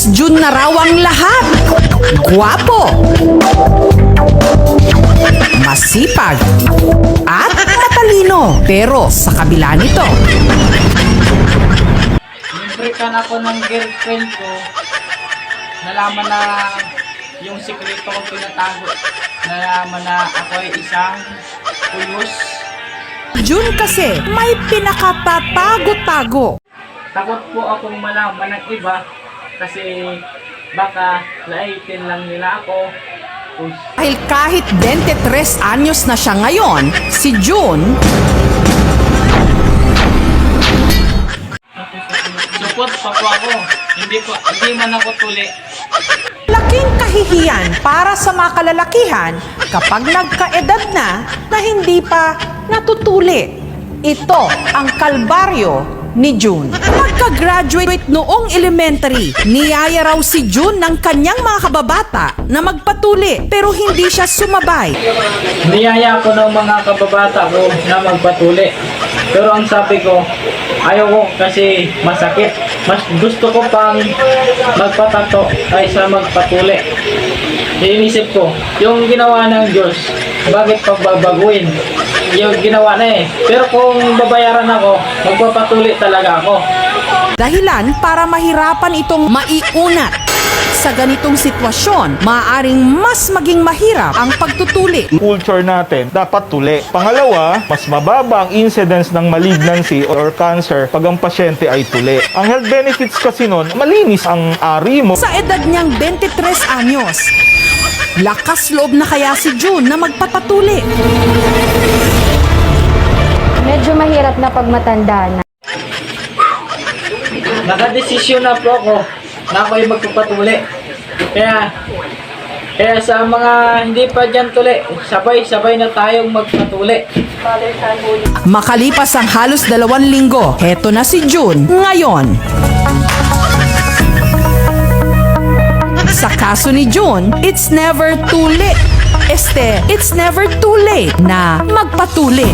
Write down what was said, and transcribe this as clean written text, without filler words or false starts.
Miss June na raw ang lahat. Guwapo, masipag, at matalino. Pero sa kabila nito, Nibreakan ako ng girlfriend ko. Nalaman na yung sikreto ko pinatago. Nalaman na ako ay isang kuyos. June kasi may pinakatatago-tago. Takot po akong malaman ng iba kasi baka laitin lang nila ako. Dahil kahit 23 anyos na siya ngayon, si June Support pa po ako. Hindi man ako tuli. laking kahihiyan para sa mga kalalakihan kapag nagkaedad na hindi pa natutuli. Ito ang kalbaryo ni June. Pagka-graduate noong elementary, niyaya raw si June ng kanyang mga kababata na magpatuli pero hindi siya sumabay. Niyaya ko ng mga kababata ko na magpatuli. Pero ang sabi ko, ayaw ko kasi masakit. Mas gusto ko pang magpatato kaysa magpatuli. Inisip ko, yung ginawa ng Diyos, bakit pagbabaguin? Yung ginawa na eh. Pero kung babayaran ako, magpapatuli talaga ako. Dahilan para mahirapan itong maiunat. Sa ganitong sitwasyon, maaaring mas maging mahirap ang pagtutuli. Culture natin, dapat tuli. Pangalawa, mas mababa ang incidence ng malignancy or cancer pag ang pasyente ay tuli. Ang health benefits kasi nun, malinis ang ari mo. Sa edad niyang 23 anyos, lakas loob na kaya si June na magpapatuli. Medyo mahirap na pag matanda na. Nakadesisyon na po ako na ako'y magpapatuli. Kaya sa mga hindi pa dyan tuli, sabay-sabay na tayong magpatuli. Makalipas ang halos 2 linggo, heto na si June ngayon. Sa kaso ni June, it's never too late. It's never too late na magpatuli.